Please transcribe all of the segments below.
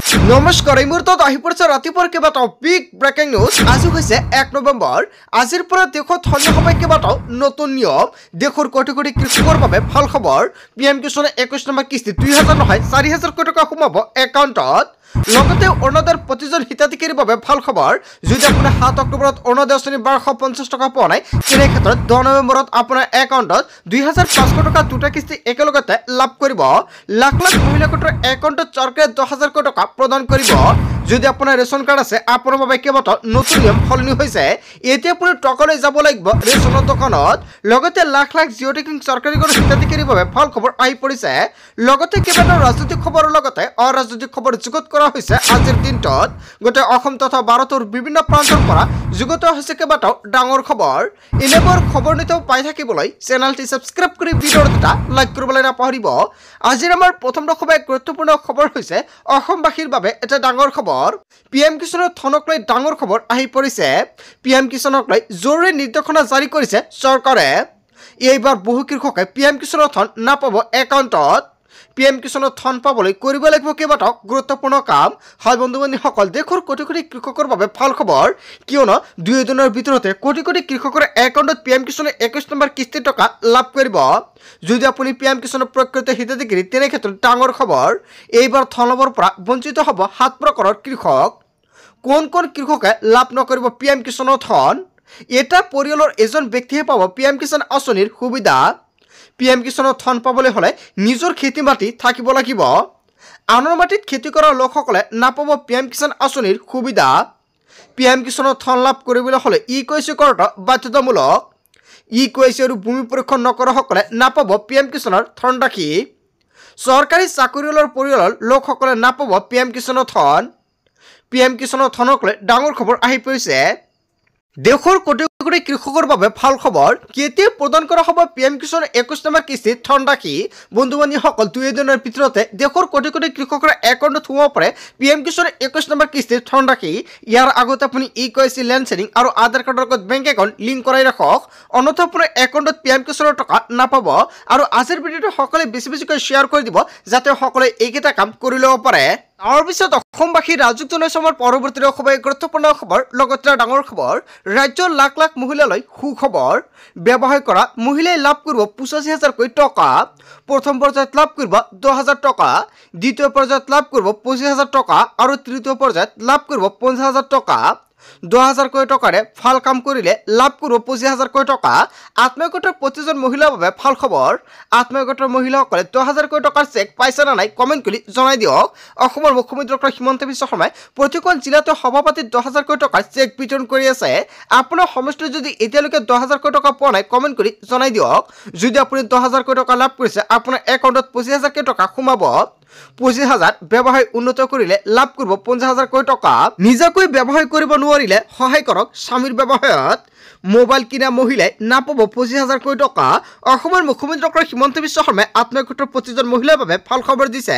নমস্কাৰ এই মুহূৰ্তত আহি পৰিছে ৰাতিপুৱাৰ কেইবাটাও বিগ ব্ৰেকিং নিউজ। আজি হৈছে 1 নৱেম্বৰ। আজিৰ পৰা দেশত সন্ধিয়া সময় কেইবাটাও নতুন নিয়ম। দেশৰ কোটি কোটি কৃষকৰ বাবে ভাল খবৰ। PM কিষাণে 21 নম্বৰ কিস্তি 2000 নহয় 4000 কোটি টকা সোমাব একাউণ্টত। লগতে অৰুণোদয়ৰ প্ৰতিজন হিতাধিকাৰীৰ বাবে ভাল খবৰ। যদি আপুনি 7 অক্টোবৰত অৰুণোদয় আঁচনি 1250 টকা পোৱা নাই তেনে ক্ষেত্ৰত 10 নৱেম্বৰত আপোনাৰ একাউণ্টত 2500 টকা দুটা কিস্তি একেলগতে লাভ কৰিব। লাখ লাখ মহিলা গোটৰ একাউণ্টত চৰকাৰে 10000 কোটি টকা প্ৰদান কৰিব। যদি আপোনাৰ ৰেচন কাৰ্ড আছে আপোনাৰ বাবে কেইবাটাও নতুন নিয়ম সলনি হৈছে। এতিয়া আপুনি টকালৈ যাব লাগিব ৰেচনৰ দোকানত। লগতে লাখ লাখ জিঅ'টেকিং চৰকাৰী গড় হিতাধিকাৰীৰ বাবে ভাল খবৰ আহি পৰিছে। লগতে কেইবাটাও ৰাজনৈতিক খবৰৰ লগতে অৰাজনৈতিক খবৰ যুগুত কৰা হৈছে। আজিৰ দিনটোত গোটেই অসম তথা ভাৰতৰ বিভিন্ন প্ৰান্তৰ পৰা যুগুত হৈছে কেইবাটাও ডাঙৰ খবৰ। এনেবোৰ খবৰ নিতৌ পাই থাকিবলৈ চেনেলটি ছাবস্ক্ৰাইব কৰি ভিডিঅ'ৰ এটা লাইক কৰিবলৈ নাপাহৰিব। আজিৰ আমাৰ প্ৰথম খুবেই গুৰুত্বপূৰ্ণ খবৰ হৈছে অসমবাসীৰ বাবে এটা ডাঙৰ খবৰ। PM কিষাণৰ ধনক লৈ ডাঙৰ খবৰ আহি পৰিছে। PM কিষাণক লৈ জৰুৰী নিৰ্দেশনা জাৰি কৰিছে চৰকাৰে। এইবাৰ বহু কৃষকে PM কিষাণৰ ধন নাপাব একাউণ্টত। PM কিষাণৰ ধন পাবলৈ কৰিব লাগিব কেইবাটাও গুৰুত্বপূৰ্ণ কাম। হয় বন্ধু বান্ধৱীসকল, দেশৰ কোটি কোটি কৃষকৰ বাবে ভাল খবৰ, কিয়নো 2 দিনৰ ভিতৰতে কোটি কোটি কৃষকৰ একাউণ্টত PM কিষাণে 21 নম্বৰ কিস্তিৰ টকা লাভ কৰিব। যদি আপুনি PM কিষাণৰ প্ৰকৃত হিতাধিকাৰী তেনে ক্ষেত্ৰত ডাঙৰ খবৰ। এইবাৰ ধন লাভৰ পৰা বঞ্চিত হ'ব 7 প্ৰকাৰৰ কৃষক। কোন কোন কৃষকে লাভ নকৰিব PM কিষাণৰ ধন? এটা পৰিয়ালৰ এজন ব্যক্তিয়ে পাব PM কিষাণ আঁচনিৰ সুবিধা। PM কিষাণৰ ধন পাবলৈ হ'লে নিজৰ খেতি মাটি থাকিব লাগিব। আনৰ মাটিত খেতি কৰা লোকসকলে নাপাব PM কিষাণ আঁচনিৰ সুবিধা। PM কিষাণৰ ধন লাভ কৰিবলৈ হ'লে EKYC কৰাটো বাধ্যতামূলক। EKYC আৰু ভূমি পৰীক্ষণ নকৰাসকলে নাপাব PM কিষাণৰ ধনৰাশি। চৰকাৰী চাকৰিয়ালৰ পৰিয়ালৰ লোকসকলে নাপাব PM কিষাণৰ ধন। PM কিষাণৰ ধনক লৈ ডাঙৰ খবৰ আহি পৰিছে। দেশৰ কোটি কোটি কৃষকৰ বাবে ভাল খবৰ। কেতিয়া প্ৰদান কৰা হ'ব PM কিষাণ 21 নম্বৰ কিস্তিৰ ধনৰাশি? বন্ধু বান্ধৱীসকল, 2 দিনৰ ভিতৰতে দেশৰ কোটি কোটি কৃষকৰ একাউণ্টত সোমাব পাৰে PM কিষাণ 21 নম্বৰ কিস্তিৰ ধনৰাশি। ইয়াৰ আগতে আপুনি EKYC লেণ্ড চেডিং আৰু আধাৰ কাৰ্ডৰ লগত বেংক একাউণ্ট লিংক কৰাই ৰাখক, অন্যথা আপোনাৰ একাউণ্টত PM কিষাণৰ টকা নাপাব। আৰু আজিৰ ভিডিঅ'টো সকলোৱে বেছি বেছিকৈ শ্বেয়াৰ কৰি দিব যাতে সকলোৱে এইকেইটা কাম কৰি ল'ব পাৰে। তাৰপিছত অসমবাসী ৰাজুক জনাইছে আমাৰ পৰৱৰ্তী খুবেই গুৰুত্বপূৰ্ণ খবৰ, লগতে ডাঙৰ খবৰ। ৰাজ্যৰ লাখ লাখ মহিলালৈ সুখবৰ। ব্যৱসায় কৰা মহিলাই লাভ কৰিব 85,000 টকা। প্ৰথম পৰ্যায়ত লাভ কৰিব 10,000 টকা, দ্বিতীয় পৰ্যায়ত লাভ কৰিব 25,000 টকা আৰু তৃতীয় পৰ্যায়ত লাভ কৰিব 50,000 টকা। 10,000 কোটি টকাৰে ভাল কাম কৰিলে লাভ কৰিব 25,000 কোটি টকা। আত্মীয় গোটৰ প্ৰতিজন মহিলাৰ বাবে ভাল খবৰ। আত্মীয় গোটৰ মহিলাসকলে 10,000 কোটি টকাৰ চেক পাইছে নে নাই কমেণ্ট কৰি জনাই দিয়ক। অসমৰ মুখ্যমন্ত্ৰী ডক্টৰ হিমন্ত বিশ্ব শৰ্মাই প্ৰতিখন জিলাতে সভাপতিত 10,000 কোটি টকাৰ চেক বিতৰণ কৰি আছে। আপোনাৰ সমষ্টিত যদি এতিয়ালৈকে 10,000 কোটি টকা পোৱা নাই কমেণ্ট কৰি জনাই দিয়ক। যদি আপুনি 10,000 কোটি টকা লাভ কৰিছে আপোনাৰ একাউণ্টত 25,000 কোটি টকা সোমাব। 25,000 ব্যৱসায় উন্নত কৰিলে লাভ কৰিব 50,000 কোটি টকা। নিজাকৈ ব্যৱসায় কৰিব নোৱাৰিলে সহায় কৰক স্বামীৰ ব্যৱসায়ত। মোবাইল কিনা মহিলাই নাপাব 25,000 কোটি টকা। অসমৰ মুখ্যমন্ত্ৰী ডক্টৰ হিমন্ত বিশ্ব শৰ্মাই আত্মীয় গোটৰ প্ৰতিজন মহিলাৰ বাবে ভাল খবৰ দিছে।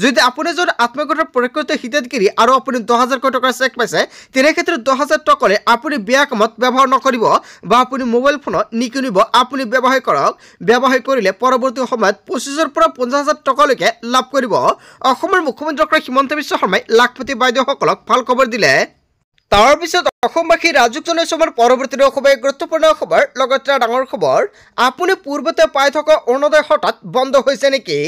যদি আপুনি এজন আত্মীয় গোটৰ প্ৰকৃত হিতাধিকাৰী আৰু আপুনি 10,000 কোটি টকাৰ চেক পাইছে তেনে ক্ষেত্ৰত 10,000 টকাৰে আপুনি বেয়া কামত ব্যৱহাৰ নকৰিব বা আপুনি মোবাইল ফোনত নিকিনিব। আপুনি ব্যৱসায় কৰক। ব্যৱসায় কৰিলে পৰৱৰ্তী সময়ত 25,000 পৰা 50,000 টকালৈকে লাভ কৰিব। অসমৰ মুখ্যমন্ত্ৰী ডক্টৰ হিমন্ত বিশ্ব শৰ্মাই লাখপতি বাইদেউসকলক ভাল খবৰ দিলে। তাৰপিছত অসমবাসী ৰাজুক জনাইছে আমাৰ পৰৱৰ্তী খুবেই গুৰুত্বপূৰ্ণ খবৰ, লগতে ডাঙৰ খবৰ। আপুনি পূৰ্বতে পাই থকা অৰুণোদয় হঠাৎ বন্ধ হৈছে নেকি?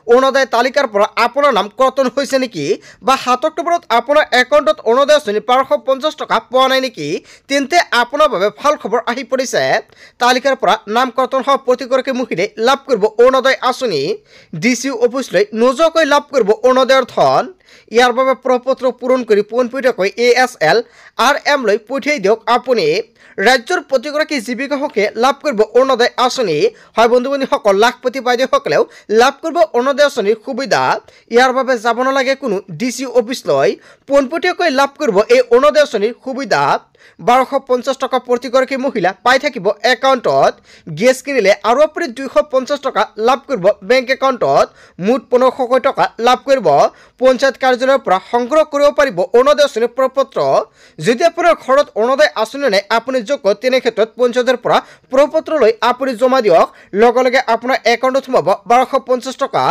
অৰুণোদয় তালিকাৰ পৰা আপোনাৰ নাম কৰ্তন হৈছে নেকি? বা 7 অক্টোবৰত আপোনাৰ একাউণ্টত অৰুণোদয় আঁচনি 1250 টকা পোৱা নাই নেকি? তেন্তে আপোনাৰ বাবে ভাল খবৰ আহি পৰিছে। তালিকাৰ পৰা নাম কৰ্তন হোৱা প্ৰতিগৰাকী মহিলাই লাভ কৰিব অৰুণোদয় আঁচনি। DC অফিচলৈ নোযোৱাকৈ লাভ কৰিব অৰুণোদয়ৰ ধন। ইয়াৰ বাবে প্ৰপত্ৰ পূৰণ কৰি পোনপটীয়াকৈ ASL RM লৈ পঠিয়াই দিয়ক আপুনি। ৰাজ্যৰ প্ৰতিগৰাকী জীৱিকাসকলে লাভ কৰিব অৰুণোদয় আঁচনি। হয় বন্ধু বান্ধৱীসকল, লাখপতি বাইদেউসকলেও লাভ কৰিব অৰুণোদয় আঁচনিৰ সুবিধা। ইয়াৰ বাবে যাব নালাগে কোনো DC অফিচলৈ, পোনপটীয়াকৈ লাভ কৰিব এই অৰুণোদয় আঁচনিৰ সুবিধা। 1250 টকা প্ৰতিগৰাকী মহিলা পাই থাকিব একাউণ্টত গেছ কিনিলে আৰু আপুনি 250 টকা লাভ কৰিব বেংক একাউণ্টত মুঠ 1500 টকা লাভ কৰিব পঞ্চায়ত কাৰ্যালয়ৰ পৰা সংগ্ৰহ কৰিব পাৰিব অৰুণোদয় আঁচনিৰ প্ৰপত্ৰ যদি আপোনাৰ ঘৰত অৰুণোদয় আঁচনি নাই আপুনি যোগ্য তেনে ক্ষেত্ৰত পঞ্চায়তৰ পৰা প্ৰপত্ৰ লৈ আপুনি জমা দিয়ক লগে লগে আপোনাৰ একাউণ্টত সোমাব 1250 টকা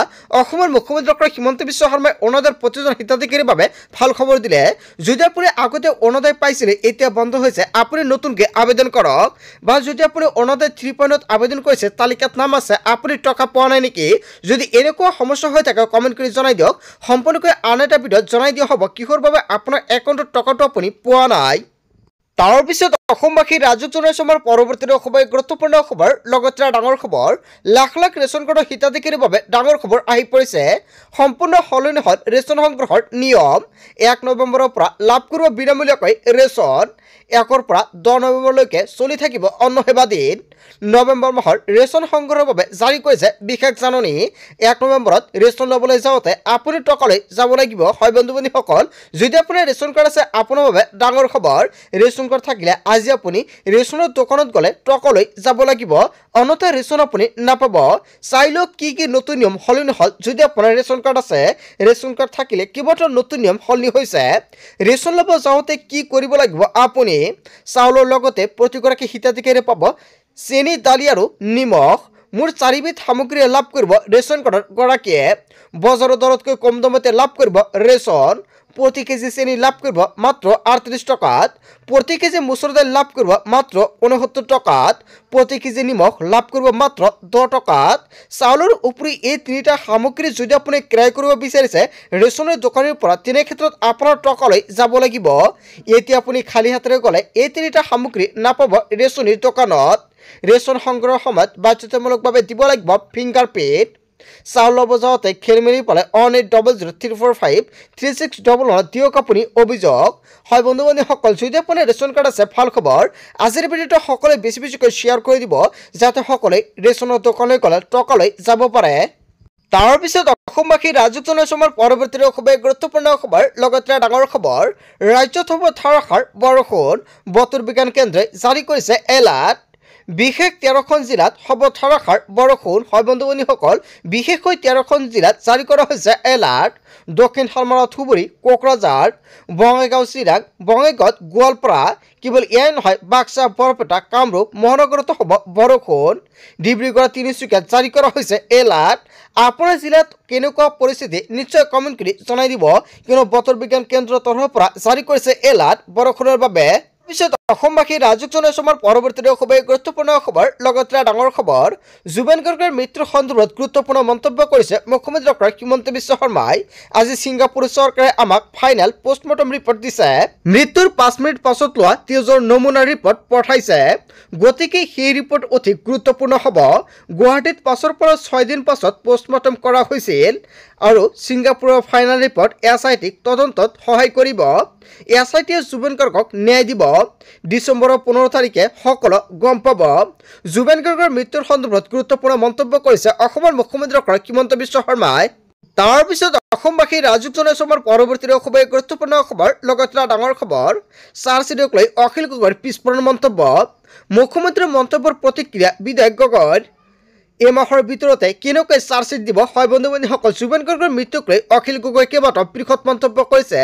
অসমৰ মুখ্যমন্ত্ৰী ডক্টৰ হিমন্ত বিশ্ব শৰ্মাই অৰুণোদয়ৰ প্ৰতিজন হিতাধিকাৰীৰ বাবে ভাল খবৰ দিলে যদি আপুনি আগতে অৰুণোদয় পাইছিলে এতিয়া বন্ধ হৈছে আপুনি নতুনকৈ আবেদন কৰক বা যদি আপুনি অৰুণোদয় 3.0 আবেদন কৰিছে তালিকাত নাম আছে আপুনি টকা পোৱা নাই নেকি যদি এনেকুৱা সমস্যা হৈ থাকে কমেণ্ট কৰি জনাই দিয়ক সম্পূৰ্ণকৈ আন এটা ভিডিঅ'ত জনাই দিয়া হ'ব কিহৰ বাবে আপোনাৰ একাউণ্টত টকাটো আপুনি পোৱা নাই তাৰ পিছত অসমবাসী ৰাজুক জনাইছে আমাৰ পৰৱৰ্তী খবৰ গুৰুত্বপূৰ্ণ খবৰ লগতে ডাঙৰ খবৰ লাখ লাখ ৰেচন কাৰ্ডৰ হিতাধিকাৰীৰ বাবে ডাঙৰ খবৰ আহি পৰিছে সম্পূৰ্ণ সলনি হ'ল ৰেচন সংগ্ৰহৰ নিয়ম 1 নৱেম্বৰৰ পৰা লাভ কৰিব বিনামূলীয়াকৈ ৰেচন 1 পৰা 10 নৱেম্বৰলৈকে চলি থাকিব অন্ন সেৱা দিন নৱেম্বৰ মাহৰ ৰেচন সংগ্ৰহৰ বাবে জাৰি কৰিছে বিশেষ জাননী 1 নৱেম্বৰত ৰেচন ল'বলৈ যাওঁতে আপুনি টকালৈ যাব লাগিব হয় বন্ধু বান্ধৱীসকল যদি আপোনাৰ ৰেচন কাৰ্ড আছে আপোনাৰ বাবে ডাঙৰ খবৰ ৰেচন কাৰ্ড থাকিলে আজি আপুনি ৰেচনৰ দোকানত গ'লে টকালৈ যাব লাগিব অন্যথা ৰেচন আপুনি নাপাব চাই লওক কি নতুন নিয়ম সলনি হ'ল যদি আপোনাৰ ৰেচন কাৰ্ড আছে ৰেচন কাৰ্ড থাকিলে কিবাটা নতুন নিয়ম সলনি হৈছে ৰেচন ল'ব যাওঁতে কি কৰিব লাগিব আপুনি চাউলৰ লগতে প্ৰতিগৰাকী হিতাধিকাৰীয়ে পাব চেনি দালি আৰু নিমখ মোৰ 4বিধ সামগ্ৰী লাভ কৰিব ৰেচন কাৰ্ডৰ গৰাকীয়ে বজাৰৰ দৰতকৈ কম দামতে লাভ কৰিব ৰেচন প্ৰতি কেজি চেনি লাভ কৰিব মাত্ৰ 38 টকাত প্ৰতি কেজি মচুৰ দাইল লাভ কৰিব মাত্ৰ 69 টকাত প্ৰতি কেজি নিমখ লাভ কৰিব মাত্ৰ 10 টকাত চাউলৰ উপৰি এই তিনিটা সামগ্ৰী যদি আপুনি ক্ৰয় কৰিব বিচাৰিছে ৰেচনৰ দোকানৰ পৰা তেনে ক্ষেত্ৰত আপোনাৰ টকালৈ যাব লাগিব এতিয়া আপুনি খালি হাতেৰে গ'লে এই তিনিটা সামগ্ৰী নাপাব ৰেচনৰ দোকানত ৰেচন সংগ্ৰহৰ সময়ত বাধ্যতামূলকভাৱে দিব লাগিব ফিংগাৰপ্ৰিণ্ট চাউল ল'ব যাওঁতে খেলিমেলি পালে 1800345361 দিয়ক আপুনি অভিযোগ হয় বন্ধু বান্ধৱীসকল যদি আপোনাৰ ৰেচন কাৰ্ড আছে ভাল খবৰ আজিৰ ভিডিঅ'টো সকলোৱে বেছিকৈ শ্বেয়াৰ কৰি দিব যাতে সকলোৱে ৰেচনৰ দোকানলৈ গ'লে টকালৈ যাব পাৰে তাৰ পিছত অসমবাসী ৰাজুক জনাইছে আমাৰ পৰৱৰ্তী খবৰ গুৰুত্বপূৰ্ণ খবৰ লগতে ডাঙৰ খবৰ ৰাজ্যত হ'ব ধাৰাসাৰ বৰষুণ বতৰ বিজ্ঞান কেন্দ্ৰই জাৰি কৰিছে এলাৰ্ট বিশেষ 13খন জিলাত হ'ব ধাৰাসাৰ বৰষুণ হয় বন্ধু বান্ধৱীসকল বিশেষকৈ 13খন জিলাত জাৰি কৰা হৈছে এলাৰ্ট দক্ষিণ শালমাৰা ধুবুৰী কোকৰাঝাৰ বঙাইগাঁও চিৰাং বঙাইগাঁৱত গোৱালপাৰা কেৱল এয়াই নহয় বাক্সা বৰপেটা কামৰূপ মহানগৰত হ'ব বৰষুণ ডিব্ৰুগড় তিনিচুকীয়াত জাৰি কৰা হৈছে এলাৰ্ট আপোনাৰ জিলাত কেনেকুৱা পৰিস্থিতি নিশ্চয় কমেণ্ট কৰি জনাই দিব কিয়নো বতৰ বিজ্ঞান কেন্দ্ৰৰ তৰফৰ পৰা জাৰি কৰিছে এলাৰ্ট বৰষুণৰ বাবে পিছত অসমবাসী ৰাজুক জনাইছে আমাৰ পৰৱৰ্তী খবৰ গুৰুত্বপূৰ্ণ খবৰ লগতে ডাঙৰ খবৰ জুবেন গাৰ্গৰ মৃত্যুৰ সন্দৰ্ভত গুৰুত্বপূৰ্ণ মন্তব্য কৰিছে মুখ্যমন্ত্ৰী ডক্টৰ হিমন্ত বিশ্ব শৰ্মাই আজি ছিংগাপুৰ চৰকাৰে আমাক ফাইনেল পোষ্টমৰ্টম ৰিপৰ্ট দিছে মৃত্যুৰ 5 মিনিট পাছত লোৱা তেজৰ নমুনা ৰিপৰ্ট পঠাইছে গতিকে সেই ৰিপৰ্ট অধিক গুৰুত্বপূৰ্ণ হ'ব গুৱাহাটীত 5 পৰা 6 দিন পাছত পোষ্টমৰ্টম কৰা হৈছিল আৰু ছিংগাপুৰৰ ফাইনেল ৰিপৰ্ট এছআইটিক তদন্তত সহায় কৰিব এছআইটিয়ে জুবেন গাৰ্গক ন্যায় দিব ডিচেম্বৰৰ 15 তাৰিখে সকলো গম পাব জুবেন গাৰ্গৰ মৃত্যুৰ সন্দৰ্ভত গুৰুত্বপূৰ্ণ মন্তব্য কৰিছে অসমৰ মুখ্যমন্ত্ৰী ডক্টৰ হিমন্ত বিশ্ব শৰ্মাই তাৰ পিছত অসমবাসী ৰাজুক জনাইছে আমাৰ পৰৱৰ্তী খবৰ গুৰুত্বপূৰ্ণ খবৰ লগতে ডাঙৰ খবৰ চাৰ্জশ্বিটক লৈ অখিল গগৈৰ পিছপৰা মন্তব্য মুখ্যমন্ত্ৰীৰ মন্তব্যৰ প্ৰতিক্ৰিয়া বিধায়ক গগৈৰ এই মাহৰ ভিতৰতে কেনেকৈ চাৰ্জশ্বিট দিব হয় বন্ধু বান্ধৱীসকল জুবেন গাৰ্গৰ মৃত্যুক লৈ অখিল গগৈ কেইবাটাও বৃহৎ মন্তব্য কৰিছে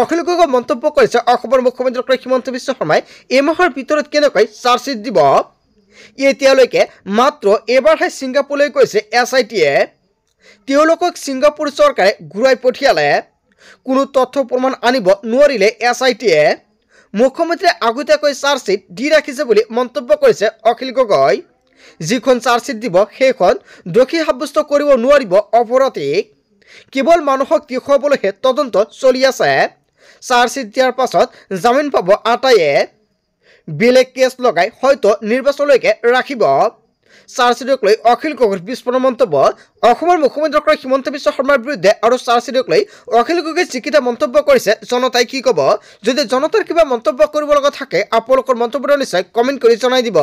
অখিল গগৈ মন্তব্য কৰিছে অসমৰ মুখ্যমন্ত্ৰী ডক্টৰ হিমন্ত বিশ্ব শৰ্মাই এই মাহৰ ভিতৰত কেনেকৈ চাৰ্জশ্বিট দিব এতিয়ালৈকে মাত্ৰ এবাৰহে ছিংগাপুৰলৈ গৈছে এছআইটিয়ে তেওঁলোকক ছিংগাপুৰ চৰকাৰে ঘূৰাই পঠিয়ালে কোনো তথ্য প্ৰমাণ আনিব নোৱাৰিলে এছআইটিয়ে মুখ্যমন্ত্ৰীয়ে আগতীয়াকৈ চাৰ্জশ্বিট দি ৰাখিছে বুলি মন্তব্য কৰিছে অখিল গগৈ যিখন চাৰ্জশ্বিট দিব সেইখন দোষী সাব্যস্ত কৰিব নোৱাৰিব অপৰাধীক কেৱল মানুহক দেখুৱাবলৈহে তদন্ত চলি আছে চাৰ্জশ্বিট দিয়াৰ পাছত জামিন পাব আটাইয়ে বেলেগ কেছ লগাই হয়তো নিৰ্বাচনলৈকে ৰাখিব চাৰ্জশ্বিটক লৈ অখিল গগৈৰ বিস্ফোৰণ মন্তব্য অসমৰ মুখ্যমন্ত্ৰী ডক্টৰ হিমন্ত বিশ্ব শৰ্মাৰ বিৰুদ্ধে আৰু চাৰ্জশ্বিটক লৈ অখিল গগৈয়ে যিকেইটা মন্তব্য কৰিছে জনতাই কি ক'ব যদি জনতাৰ কিবা মন্তব্য কৰিব লগা থাকে আপোনালোকৰ মন্তব্যটো নিশ্চয় কমেণ্ট কৰি জনাই দিব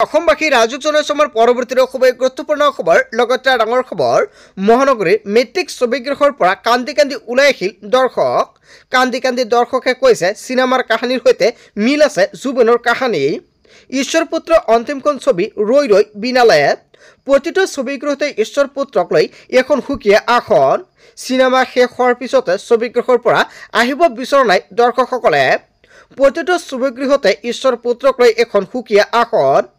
অসমবাসী ৰাজুক জনাইছো আমাৰ পৰৱৰ্তী খুবেই গুৰুত্বপূৰ্ণ খবৰ লগতে ডাঙৰ খবৰ মহানগৰীৰ মেট্ৰিক ছবিগৃহৰ পৰা কান্দি কান্দি ওলাই আহিল দৰ্শক কান্দি কান্দি দৰ্শকে কৈছে চিনেমাৰ কাহিনীৰ সৈতে মিল আছে জুবিনৰ কাহিনী ঈশ্বৰ পুত্ৰ অন্তিমখন ছবি ৰৈ ৰৈ বিনালে প্ৰতিটো ছবিগৃহতে ঈশ্বৰ পুত্ৰক লৈ এখন সুকীয়া আসন চিনেমা শেষ হোৱাৰ পিছতে ছবিগৃহৰ পৰা আহিব বিচৰা নাই দৰ্শকসকলে প্ৰতিটো ছবিগৃহতে ঈশ্বৰ পুত্ৰক লৈ এখন সুকীয়া আসন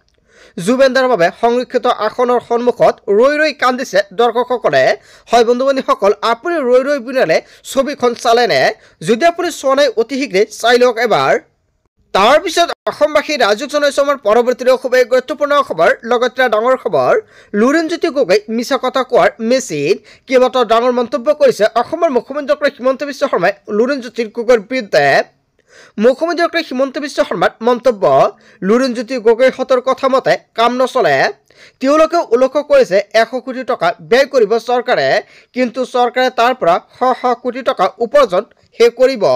জুবেনদাৰ বাবে সংৰক্ষিত আসনৰ সন্মুখত ৰৈ ৰৈ কান্দিছে দৰ্শকসকলে হয় বন্ধু বান্ধৱীসকল আপুনি ৰৈ ৰৈ বিনালে ছবিখন চালেনে যদি আপুনি চোৱা নাই অতি শীঘ্ৰে চাই লওক এবাৰ তাৰ পিছত অসমবাসী ৰাজুক জনাইছো আমাৰ পৰৱৰ্তী খুবেই গুৰুত্বপূৰ্ণ খবৰ লগতে ডাঙৰ খবৰ লুৰিণজ্যোতি গগৈ মিছা কথা কোৱাৰ মেচিন কেইবাটাও ডাঙৰ মন্তব্য কৰিছে অসমৰ মুখ্যমন্ত্ৰী ডক্টৰ হিমন্ত বিশ্ব শৰ্মাই লুৰিণজ্যোতি গগৈৰ বিৰুদ্ধে মুখ্যমন্ত্ৰী ডক্টৰ হিমন্ত বিশ্ব শৰ্মাৰ মন্তব্য লুৰিণজ্যোতি গগৈহঁতৰ কথা মতে কাম নচলে তেওঁলোকে উল্লেখ কৰিছে 100 কোটি টকা ব্যয় কৰিব চৰকাৰে কিন্তু চৰকাৰে তাৰ পৰা শ কোটি টকা উপাৰ্জন হে কৰিব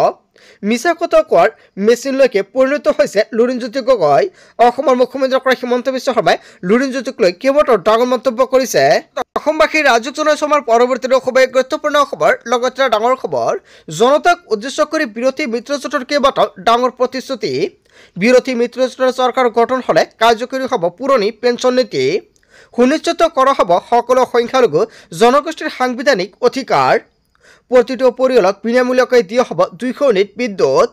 মিছা কথা কোৱাৰ মেচিনলৈকে পৰিণত হৈছে লুৰিণজ্যোতি গগৈ অসমৰ মুখ্যমন্ত্ৰী ডক্টৰ হিমন্ত বিশ্ব শৰ্মাই লুৰিণজ্যোতিক লৈ কেইবাটাও ডাঙৰ মন্তব্য কৰিছে অসমবাসী ৰাজুক জনাইছো আমাৰ পৰৱৰ্তী খুবেই গুৰুত্বপূৰ্ণ খবৰ লগতে ডাঙৰ খবৰ জনতাক উদ্দেশ্য কৰি বিৰোধী মিত্ৰজোঁটৰ কেইবাটাও ডাঙৰ প্ৰতিশ্ৰুতি বিৰোধী মিত্ৰজোঁটৰ চৰকাৰ গঠন হ'লে কাৰ্যকৰী হ'ব পুৰণি পেঞ্চন নীতি সুনিশ্চিত কৰা হ'ব সকলো সংখ্যালঘু জনগোষ্ঠীৰ সাংবিধানিক অধিকাৰ প্ৰতিটো পৰিয়ালক বিনামূলীয়াকৈ দিয়া হ'ব 200 ইউনিট বিদ্যুৎ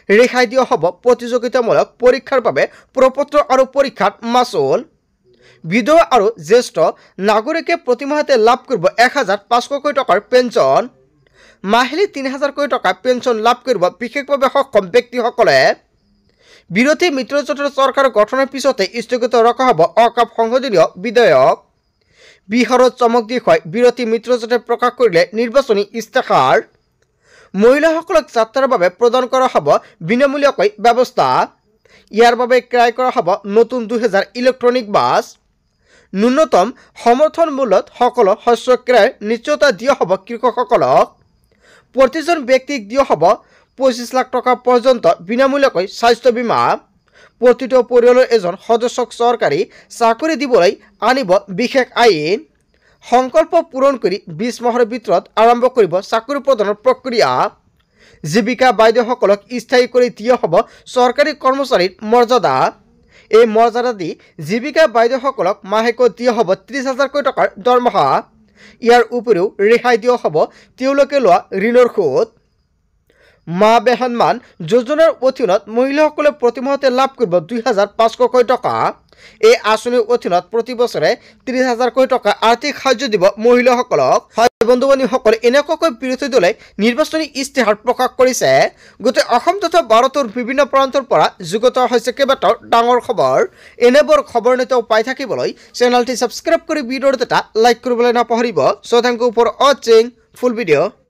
ৰেহাই দিয়া হ'ব প্ৰতিযোগিতামূলক পৰীক্ষাৰ বাবে প্ৰপত্ৰ আৰু পৰীক্ষাত মাচুল বিধৱা আৰু জ্যেষ্ঠ নাগৰিকে প্ৰতিমাহতে লাভ কৰিব 1500 টকাৰ পেঞ্চন মাহিলী 3000 টকা পেঞ্চন লাভ কৰিব বিশেষভাৱে সক্ষম ব্যক্তিসকলে বিৰোধী মিত্ৰজোঁটৰ চৰকাৰ গঠনৰ পিছতে স্থগিত ৰখা হ'ব অকাপ সংশোধনীয় বিধেয়ক বিহাৰত চমক দেখুৱাই বিৰোধী মিত্ৰজোঁটে প্ৰকাশ কৰিলে নিৰ্বাচনী ইস্তাহাৰ মহিলাসকলক যাত্ৰাৰ বাবে প্ৰদান কৰা হ'ব বিনামূলীয়াকৈ ব্যৱস্থা ইয়াৰ বাবে ক্ৰয় কৰা হ'ব নতুন 2000 ইলেক্ট্ৰনিক বাছ ন্যূনতম সমৰ্থন মূল্যত সকলো শস্য ক্ৰয়ৰ নিশ্চয়তা দিয়া হ'ব কৃষকসকলক প্ৰতিজন ব্যক্তিক দিয়া হ'ব 25 লাখ টকা পৰ্যন্ত বিনামূলীয়াকৈ স্বাস্থ্য বীমা প্ৰতিটো পৰিয়ালৰ এজন সদস্যক চৰকাৰী চাকৰি দিবলৈ আনিব বিশেষ আইন সংকল্প পূৰণ কৰি 20 মাহৰ ভিতৰত আৰম্ভ কৰিব চাকৰি প্ৰদানৰ প্ৰক্ৰিয়া জীৱিকা বাইদেউসকলক স্থায়ী কৰি দিয়া হ'ব চৰকাৰী কৰ্মচাৰীৰ মৰ্যাদা এই মৰ্যাদা দি জীৱিকা বাইদেউসকলক মাহেকৈ দিয়া হ'ব 30,000 টকাৰ দৰমহা ইয়াৰ উপৰিও ৰেহাই দিয়া হ'ব তেওঁলোকে লোৱা ঋণৰ সুদ মা বেহানমান যোজনাৰ অধীনত মহিলাসকলে প্ৰতিমাহতে লাভ কৰিব 2500 টকা এই আঁচনিৰ অধীনত প্ৰতি বছৰে 30,000 টকা আৰ্থিক সাহায্য দিব মহিলাসকলক হয় বন্ধু বান্ধৱীসকল এনেকুৱাকৈ বিৰোধী দলে নিৰ্বাচনী ইস্তাহাৰ প্ৰকাশ কৰিছে গোটেই অসম তথা ভাৰতৰ বিভিন্ন প্ৰান্তৰ পৰা যুগত হৈছে কেইবাটাও ডাঙৰ খবৰ এনেবোৰ খবৰ নিতৌ পাই থাকিবলৈ চেনেলটি ছাবস্ক্ৰাইব কৰি ভিডিঅ'টো এটা লাইক কৰিবলৈ নাপাহৰিব সো থেংক ইউ ফৰ ৱাচিং ফুল ভিডিঅ'